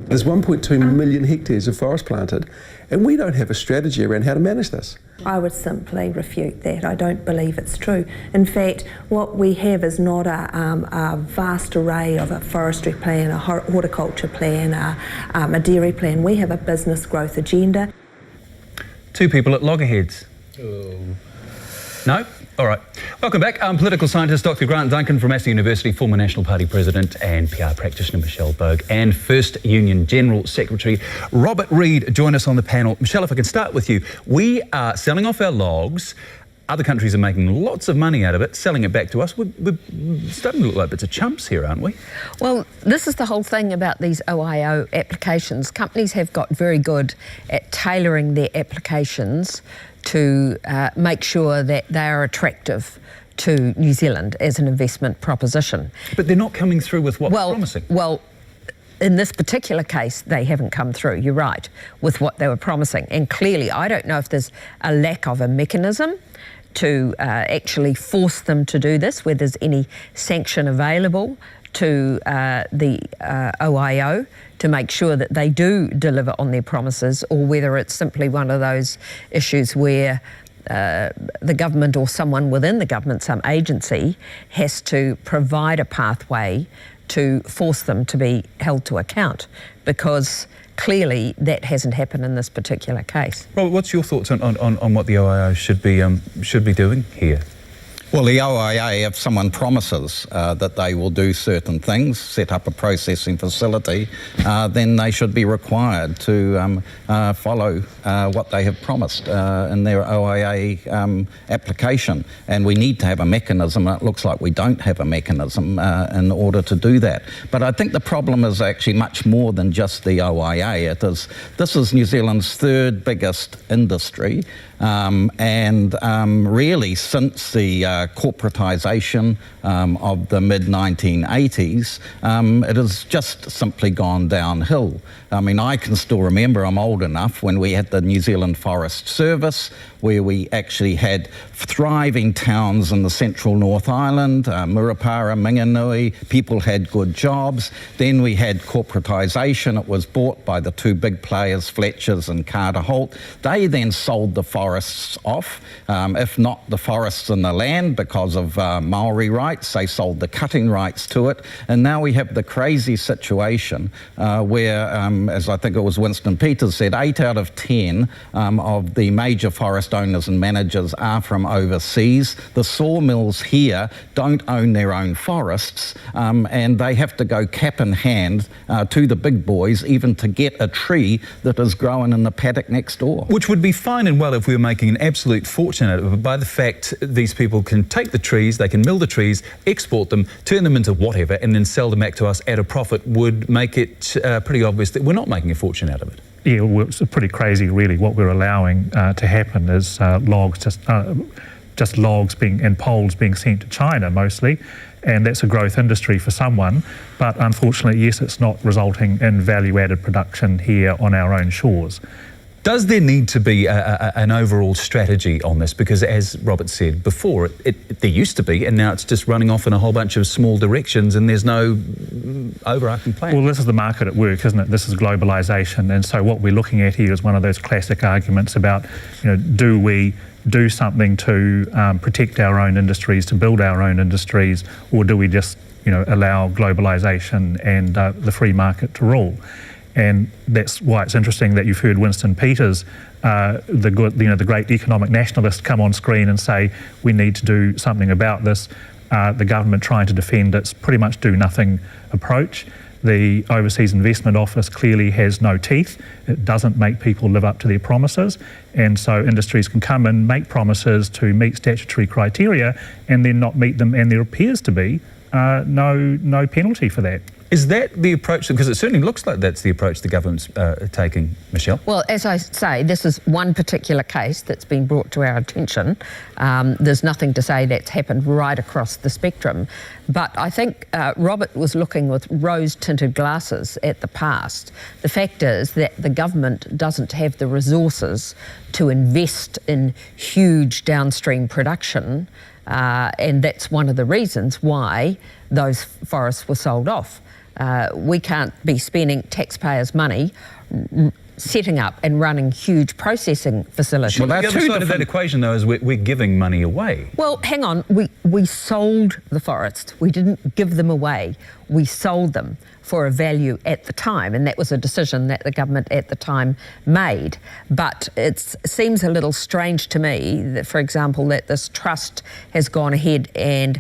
There's 1.2 million hectares of forest planted, and we don't have a strategy around how to manage this. I would simply refute that. I don't believe it's true. In fact, what we have is not a vast array of a forestry plan, a horticulture plan, a dairy plan. We have a business growth agenda. Two people at loggerheads. No? All right. Welcome back. Political scientist Dr. Grant Duncan from Massey University, former National Party President, and PR practitioner Michelle Bogue, and First Union General Secretary Robert Reid join us on the panel. Michelle, if I can start with you. We are selling off our logs. Other countries are making lots of money out of it, selling it back to us. We're starting to look like bits of chumps here, aren't we? Well, this is the whole thing about these OIO applications. Companies have got very good at tailoring their applications to make sure that they are attractive to New Zealand as an investment proposition. But they're not coming through with what they're promising. Well, in this particular case, they haven't come through, you're right, with what they were promising. And clearly, I don't know if there's a lack of a mechanism to actually force them to do this, whether there's any sanction available to the OIO to make sure that they do deliver on their promises, or whether it's simply one of those issues where the government or someone within the government, some agency, has to provide a pathway to force them to be held to account, because clearly that hasn't happened in this particular case. Robert, what's your thoughts on what the OIO should be doing here? Well, the OIA, if someone promises that they will do certain things, set up a processing facility, then they should be required to follow what they have promised in their OIA application. And we need to have a mechanism, and it looks like we don't have a mechanism in order to do that. But I think the problem is actually much more than just the OIA. This is New Zealand's third biggest industry. Really, since the corporatisation of the mid-1980s, it has just simply gone downhill. I mean, I can still remember, I'm old enough, when we had the New Zealand Forest Service, where we actually had thriving towns in the central North Island, Murupara, Minganui, people had good jobs. Then we had corporatisation. It was bought by the two big players, Fletcher's and Carter Holt. They then sold the forests off, if not the forests and the land, because of Maori rights. They sold the cutting rights to it. And now we have the crazy situation where, as I think it was Winston Peters said, 8 out of 10 of the major forest owners and managers are from overseas. The sawmills here don't own their own forests, and they have to go cap in hand to the big boys even to get a tree that is growing in the paddock next door. Which would be fine and well if we were making an absolute fortune out of it, but by the fact these people can take the trees, they can mill the trees, export them, turn them into whatever, and then sell them back to us at a profit would make it pretty obvious that we're not making a fortune out of it. Yeah, well, it's pretty crazy, really. What we're allowing to happen is logs, just logs and poles being sent to China mostly, and that's a growth industry for someone. But unfortunately, yes, it's not resulting in value-added production here on our own shores. Does there need to be an overall strategy on this? Because as Robert said before, there used to be, and now it's just running off in a whole bunch of small directions and there's no overarching plan. Well, this is the market at work, isn't it? This is globalisation. And so what we're looking at here is one of those classic arguments about, do we do something to protect our own industries, to build our own industries, or do we just, allow globalisation and the free market to rule? And that's why it's interesting that you've heard Winston Peters, the great economic nationalist, come on screen and say we need to do something about this. The government trying to defend its pretty much do-nothing approach. The Overseas Investment Office clearly has no teeth. It doesn't make people live up to their promises. And so industries can come and make promises to meet statutory criteria and then not meet them, and there appears to be no penalty for that. Is that the approach? Because it certainly looks like that's the approach the government's taking, Michelle. Well, as I say, this is one particular case that's been brought to our attention. There's nothing to say that's happened right across the spectrum. But I think Robert was looking with rose-tinted glasses at the past. The fact is that the government doesn't have the resources to invest in huge downstream production, and that's one of the reasons why those forests were sold off. We can't be spending taxpayers' money setting up and running huge processing facilities. Well, the other side of that equation, though, is we're giving money away. Well, hang on. We sold the forests. We didn't give them away. We sold them for a value at the time, and that was a decision that the government at the time made. But it seems a little strange to me that, for example, that this trust has gone ahead and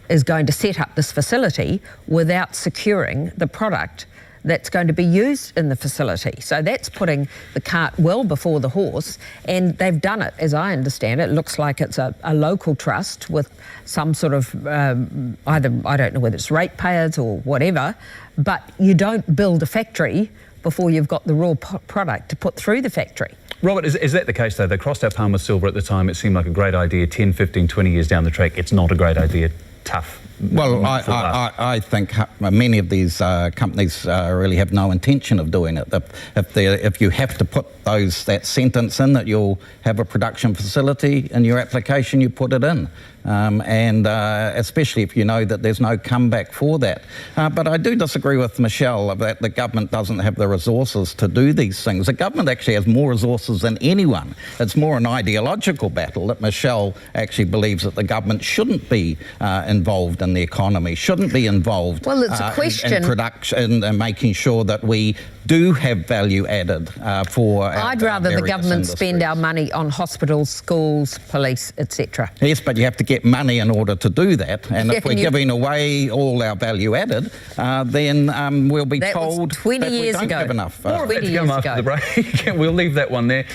is going to set up this facility without securing the product that's going to be used in the facility. So that's putting the cart well before the horse, and they've done it, as I understand it. It looks like it's a local trust with some sort of, either, I don't know whether it's ratepayers or whatever, but you don't build a factory before you've got the raw product to put through the factory. Robert, is that the case, though? They crossed our palm with silver at the time. It seemed like a great idea. 10, 15, 20 years down the track, it's not a great idea. Tough. Well, I think many of these companies really have no intention of doing it. If you have to put that sentence in that you'll have a production facility in your application, you put it in. And especially if you know that there's no comeback for that. But I do disagree with Michelle that the government doesn't have the resources to do these things. The government actually has more resources than anyone. It's more an ideological battle that Michelle actually believes that the government shouldn't be involved in the economy, shouldn't be involved well, it's a question. In production and making sure that we do have value added for I'd rather the government industries. spend our money on hospitals, schools, police, etc. Yes, but you have to get money in order to do that. And if we're giving away all our value added, then we'll be told that we don't have enough. More of that to come after the break. We'll leave that one there.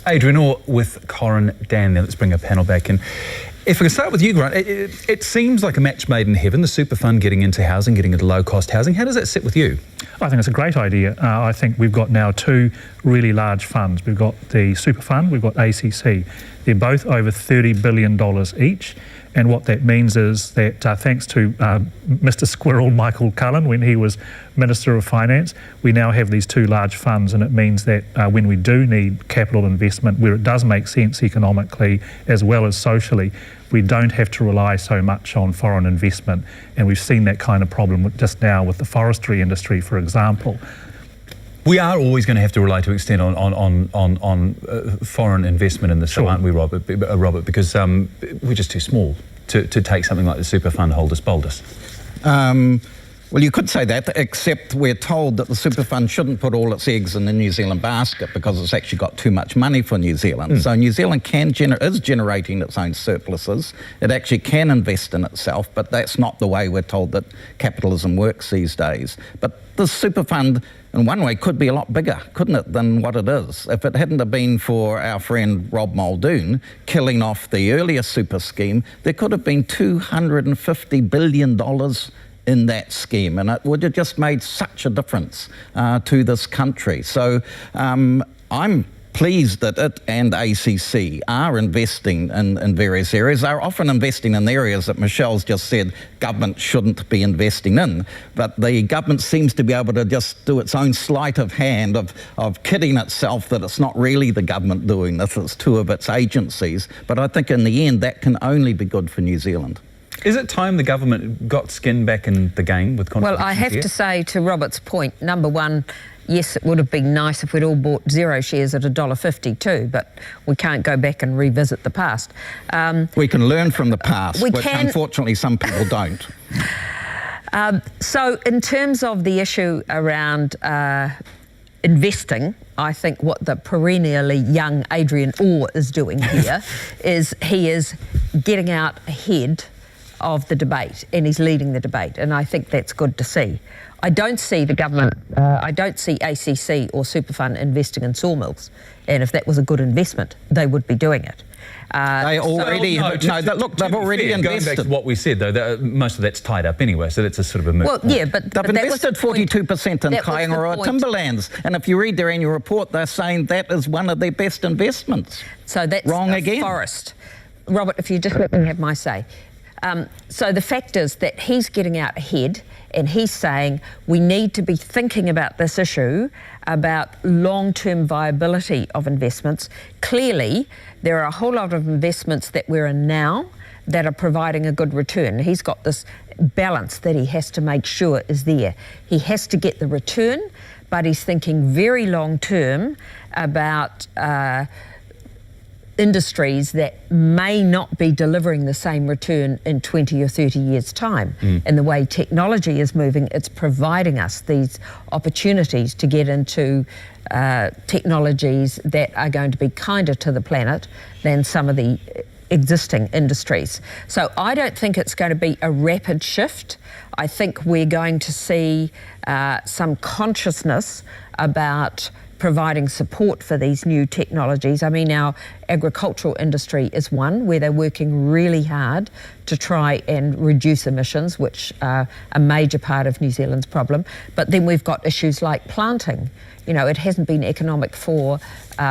Adrian Orr with Corin Dan. Now let's bring our panel back in. If we can start with you, Grant, it seems like a match made in heaven, the super fund getting into housing, getting into low-cost housing. How does that sit with you? I think it's a great idea. I think we've got now two really large funds. We've got the super fund, we've got ACC. They're both over $30 billion each. And what that means is that thanks to Mr. Squirrel, Michael Cullen, when he was Minister of Finance, we now have these two large funds, and it means that when we do need capital investment, where it does make sense economically as well as socially, we don't have to rely so much on foreign investment. And we've seen that kind of problem just now with the forestry industry, for example. We are always going to have to rely to an extent on foreign investment in this, sure. Aren't we, Robert? Because we're just too small to take something like the super fund holders boldest. Well, you could say that, except we're told that the super fund shouldn't put all its eggs in the New Zealand basket because it's actually got too much money for New Zealand. So New Zealand is generating its own surpluses. It actually can invest in itself, but that's not the way we're told that capitalism works these days. But the super fund, in one way, could be a lot bigger, couldn't it, than what it is? If it hadn't have been for our friend Rob Muldoon killing off the earlier super scheme, there could have been $250 billion in that scheme, and it would have just made such a difference to this country. So I'm pleased that it and ACC are investing in various areas. They're often investing in areas that Michelle's just said government shouldn't be investing in, but the government seems to be able to just do its own sleight of hand of kidding itself that it's not really the government doing this, it's two of its agencies. But I think in the end that can only be good for New Zealand. Is it time the government got skin back in the game with contributions? Well, I have to say, to Robert's point, number one, yes, it would have been nice if we'd all bought zero shares at $1.50 too, but we can't go back and revisit the past. We can learn from the past, which unfortunately some people don't. So in terms of the issue around investing, I think what the perennially young Adrian Orr is doing here is he is getting out ahead of the debate, and he's leading the debate, and I think that's good to see. I don't see the government, I don't see ACC or Superfund investing in sawmills, and if that was a good investment, they would be doing it. They already, they've already invested. Going back to what we said, though, most of that's tied up anyway, so that's a sort of a moot point. Yeah, but they've invested 42% in Kaingaroa timberlands, and if you read their annual report, they're saying that is one of their best investments. So that's wrong again. Forest. Robert, if you just let me have my say. So the fact is that he's getting out ahead, and he's saying we need to be thinking about this issue, about long-term viability of investments. Clearly, there are a whole lot of investments that we're in now that are providing a good return. He's got this balance that he has to make sure is there. He has to get the return, but he's thinking very long term about industries that may not be delivering the same return in 20 or 30 years' time. And the way technology is moving, it's providing us these opportunities to get into technologies that are going to be kinder to the planet than some of the existing industries. So I don't think it's going to be a rapid shift. I think we're going to see some consciousness about providing support for these new technologies. I mean, our agricultural industry is one where they're working really hard to try and reduce emissions, which are a major part of New Zealand's problem. But then we've got issues like planting. You know, it hasn't been economic for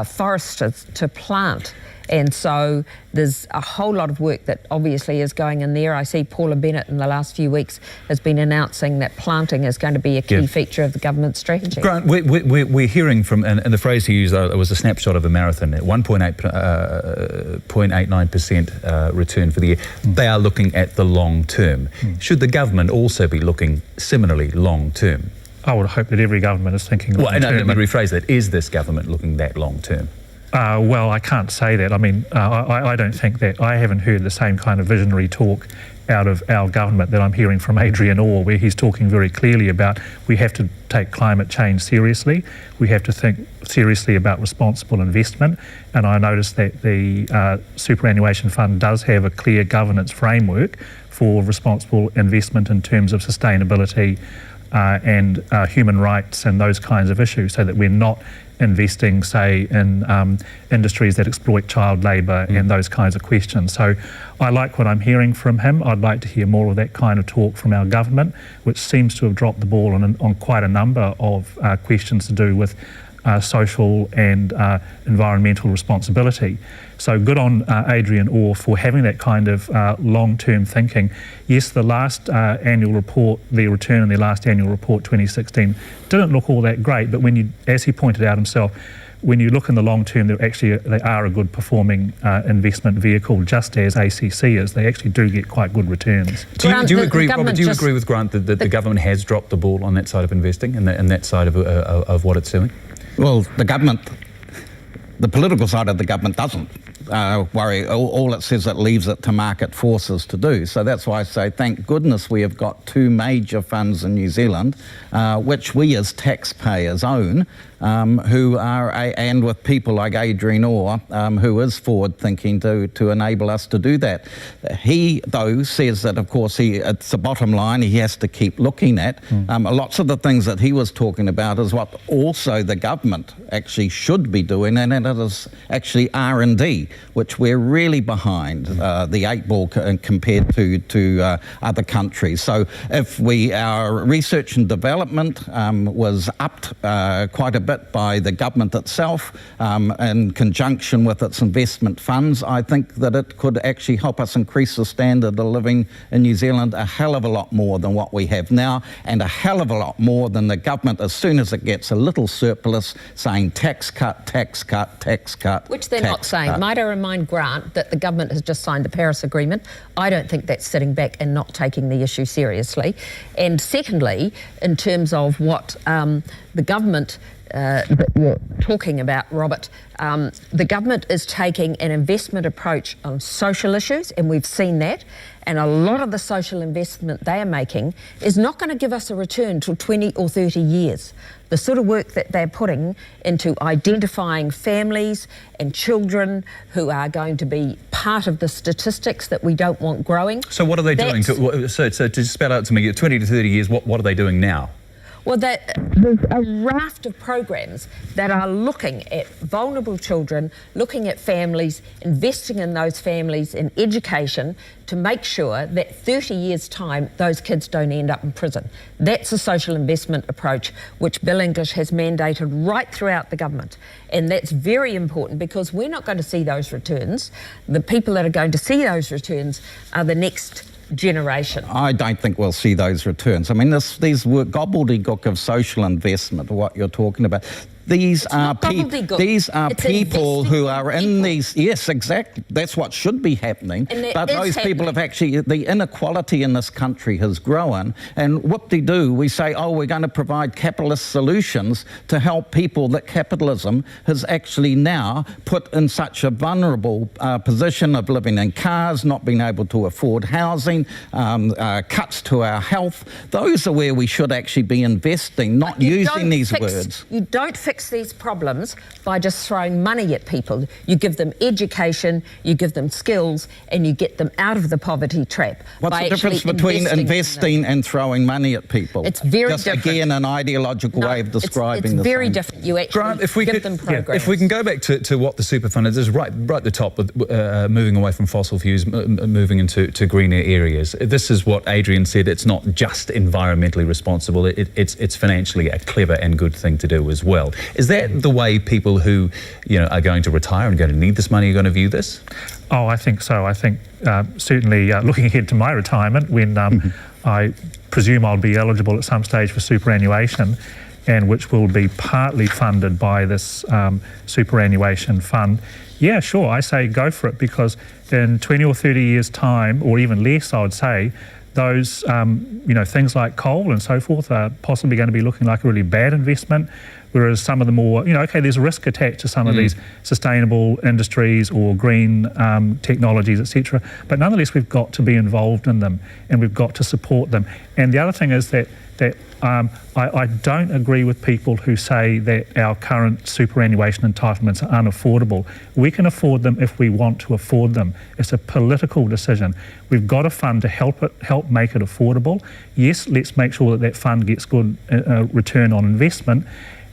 foresters to plant. And so there's a whole lot of work that obviously is going in there. I see Paula Bennett in the last few weeks has been announcing that planting is going to be a key feature of the government strategy. Grant, we're hearing from, and the phrase he used was a snapshot of a marathon, at 1.89% return for the year. They are looking at the long term. Should the government also be looking similarly long term? I would hope that every government is thinking long term. Well, let me rephrase that. Is this government looking that long term? Well, I can't say that. I mean, I don't think that. I haven't heard the same kind of visionary talk out of our government that I'm hearing from Adrian Orr, where he's talking very clearly about we have to take climate change seriously. We have to think seriously about responsible investment. And I noticed that the superannuation fund does have a clear governance framework for responsible investment in terms of sustainability and human rights and those kinds of issues, so that we're not investing, say, in industries that exploit child labour and those kinds of questions. So I like what I'm hearing from him. I'd like to hear more of that kind of talk from our government, which seems to have dropped the ball on quite a number of questions to do with social and environmental responsibility. So good on Adrian Orr for having that kind of long-term thinking. Yes, the last annual report, the return in the last annual report 2016 didn't look all that great, but when you, as he pointed out himself, when you look in the long term, they are a good performing investment vehicle, just as ACC is. They actually do get quite good returns. Do you agree, Robert, do you agree with Grant that the government has dropped the ball on that side of investing and that side of what it's doing? Well, the political side of the government doesn't worry. All it says, it leaves it to market forces to do. So that's why I say thank goodness we have got two major funds in New Zealand, which we as taxpayers own, who are, and with people like Adrian Orr, who is forward-thinking to enable us to do that. He, though, says that, of course, it's the bottom line he has to keep looking at. Lots of the things that he was talking about is what also the government actually should be doing, and it is actually R&D, which we're really behind the eight ball compared to other countries. So if our research and development was upped quite a bit by the government itself in conjunction with its investment funds, I think that it could actually help us increase the standard of living in New Zealand a hell of a lot more than what we have now, and a hell of a lot more than the government, as soon as it gets a little surplus, saying tax cut, tax cut, tax cut. Which they're not saying. Might I remind Grant that the government has just signed the Paris Agreement? I don't think that's sitting back and not taking the issue seriously. And secondly, in terms of what the government that you're talking about, Robert, the government is taking an investment approach on social issues, and we've seen that. And a lot of the social investment they are making is not going to give us a return till 20 or 30 years. The sort of work that they're putting into identifying families and children who are going to be part of the statistics that we don't want growing. So what are they doing? So to spell out to me, 20 to 30 years, what are they doing now? Well, there's a raft of programs that are looking at vulnerable children, looking at families, investing in those families in education to make sure that 30 years' time, those kids don't end up in prison. That's a social investment approach which Bill English has mandated right throughout the government. And that's very important because we're not going to see those returns. The people that are going to see those returns are the next generation. I don't think we'll see those returns. I mean, these were gobbledygook of social investment, what you're talking about. These are people who are in these. Yes, exactly. That's what should be happening. But those people have actually, the inequality in this country has grown. And whoop-de-doo, we say, oh, we're going to provide capitalist solutions to help people that capitalism has actually now put in such a vulnerable position of living in cars, not being able to afford housing, cuts to our health. Those are where we should actually be investing, not using these words. You don't fix these problems by just throwing money at people. You give them education, you give them skills, and you get them out of the poverty trap. What's the difference between investing and throwing money at people? It's very just different. Again, an ideological way of describing it's very thing. different. You actually Grant, if we give could, them programs. if we can go back to what the super fund is right at the top, with moving away from fossil fuels, moving into greener areas. This is what Adrian said. It's not just environmentally responsible. It's financially a clever and good thing to do as well. Is that the way people who, are going to retire and going to need this money are going to view this? Oh, I think so. I think certainly looking ahead to my retirement, when I presume I'll be eligible at some stage for superannuation, and which will be partly funded by this superannuation fund. Yeah, sure, I say go for it, because in 20 or 30 years' time, or even less, I would say, those things like coal and so forth are possibly going to be looking like a really bad investment, whereas some of the more, there's risk attached to some of these sustainable industries or green technologies, etc. But nonetheless, we've got to be involved in them, and we've got to support them. And the other thing is that I don't agree with people who say that our current superannuation entitlements are unaffordable. We can afford them if we want to afford them. It's a political decision. We've got a fund to help make it affordable. Yes, let's make sure that fund gets good return on investment,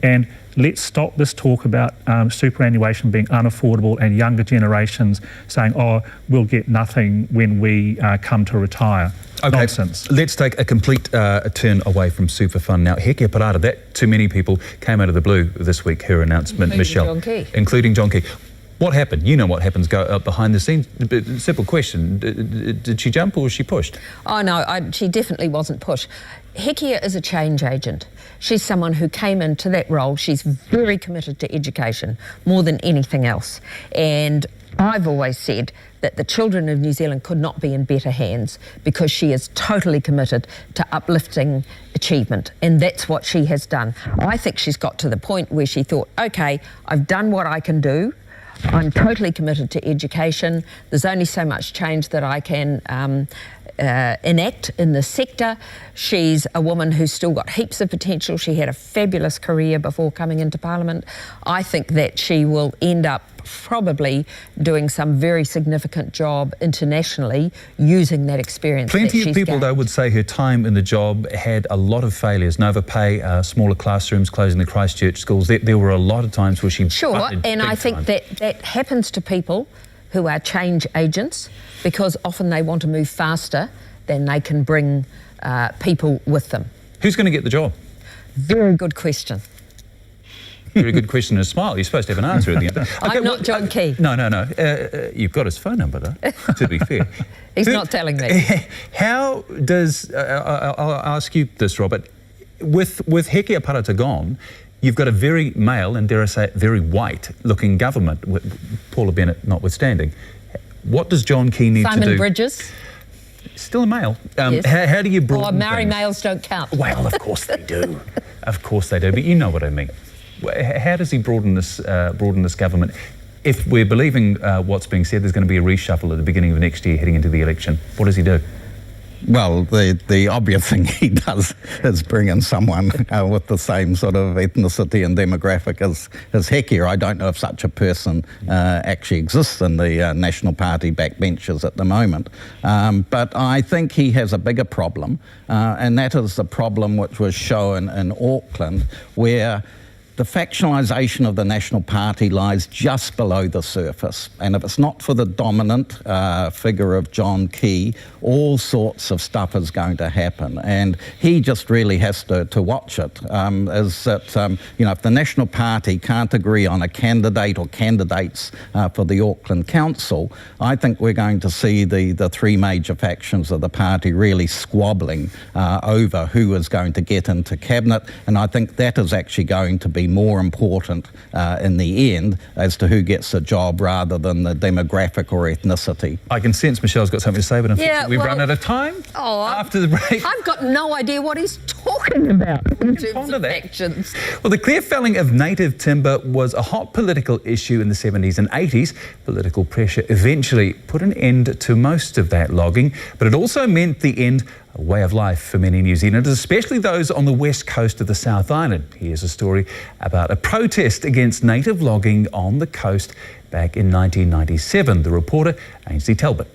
and let's stop this talk about superannuation being unaffordable and younger generations saying, oh, we'll get nothing when we come to retire. Okay, nonsense. Let's take a complete turn away from super fund now. Hekia Parata, that to many people came out of the blue this week, her announcement, Michelle. Including John Key. What happened? You know what happens behind the scenes. Simple question. Did she jump or was she pushed? Oh, no, she definitely wasn't pushed. Hekia is a change agent. She's someone who came into that role. She's very committed to education, more than anything else. And I've always said that the children of New Zealand could not be in better hands, because she is totally committed to uplifting achievement, and that's what she has done. I think she's got to the point where she thought, okay, I've done what I can do. I'm totally committed to education. There's only so much change that I can enact in the sector. She's a woman who's still got heaps of potential. She had a fabulous career before coming into Parliament. I think that she will end up probably doing some very significant job internationally using that experience. Plenty of people, though, would say her time in the job had a lot of failures. No overpay, smaller classrooms, closing the Christchurch schools. There were a lot of times where she... Sure, and I think that happens to people who are change agents, because often they want to move faster than they can bring people with them. Who's going to get the job? Very good question. Very good question and a smile. You're supposed to have an answer at the end. Okay, I'm not John Key. No. You've got his phone number, though, to be fair. He's not telling me. How does... I'll ask you this, Robert. With Hekia Parata gone, you've got a very male and, dare I say, very white-looking government, Paula Bennett notwithstanding. What does John Key need to do? Simon Bridges. Still a male. Yes. How do you broaden married things? males don't count. Well, of course they do. Of course they do, but you know what I mean. How does he broaden this government? If we're believing what's being said, there's going to be a reshuffle at the beginning of next year heading into the election. What does he do? Well, the obvious thing he does is bring in someone with the same sort of ethnicity and demographic as Hekia. I don't know if such a person actually exists in the National Party backbenches at the moment. But I think he has a bigger problem, and that is the problem which was shown in Auckland, where the factionalisation of the National Party lies just below the surface. And if it's not for the dominant figure of John Key, all sorts of stuff is going to happen. And he just really has to watch it. Is that, if the National Party can't agree on a candidate or candidates for the Auckland Council, I think we're going to see the three major factions of the party really squabbling over who is going to get into cabinet. And I think that is actually going to be more important in the end as to who gets the job rather than the demographic or ethnicity. I can sense Michelle's got something to say, but unfortunately we've run out of time after the break. I've got no idea what he's talking about in terms of factions. Well, the clear felling of native timber was a hot political issue in the 70s and 80s. Political pressure eventually put an end to most of that logging, but it also meant the end a way of life for many New Zealanders, especially those on the west coast of the South Island. Here's a story about a protest against native logging on the coast back in 1997. The reporter, Ainsley Talbot.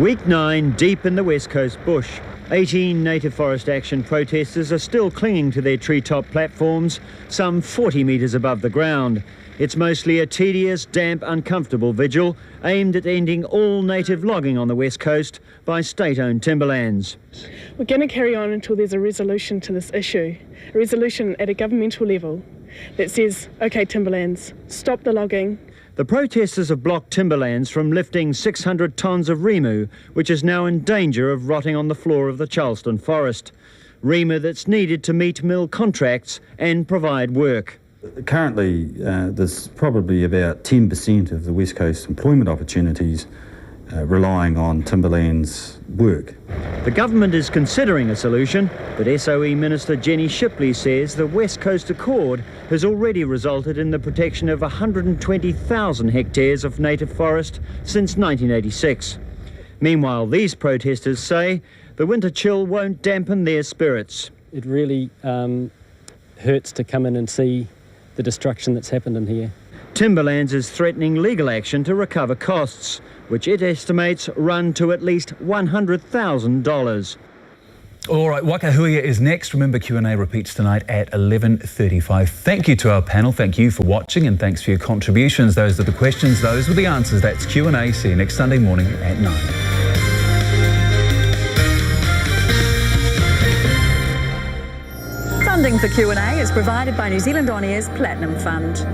Week 9, deep in the West Coast bush. 18 Native Forest Action protesters are still clinging to their treetop platforms, some 40 metres above the ground. It's mostly a tedious, damp, uncomfortable vigil aimed at ending all native logging on the West Coast by state-owned timberlands. We're going to carry on until there's a resolution to this issue, a resolution at a governmental level that says, OK, timberlands, stop the logging. The protesters have blocked timberlands from lifting 600 tonnes of rimu, which is now in danger of rotting on the floor of the Charleston forest. Rimu that's needed to meet mill contracts and provide work. Currently, there's probably about 10% of the West Coast employment opportunities relying on timberlands work. The government is considering a solution, but SOE Minister Jenny Shipley says the West Coast Accord has already resulted in the protection of 120,000 hectares of native forest since 1986. Meanwhile, these protesters say the winter chill won't dampen their spirits. It really hurts to come in and see the destruction that's happened in here. Timberlands is threatening legal action to recover costs, which it estimates run to at least $100,000. All right, Wakahuia is next. Remember, Q&A repeats tonight at 11:35. Thank you to our panel. Thank you for watching and thanks for your contributions. Those are the questions. Those were the answers. That's Q&A. See you next Sunday morning at 9. Funding for Q&A is provided by New Zealand On Air's Platinum Fund.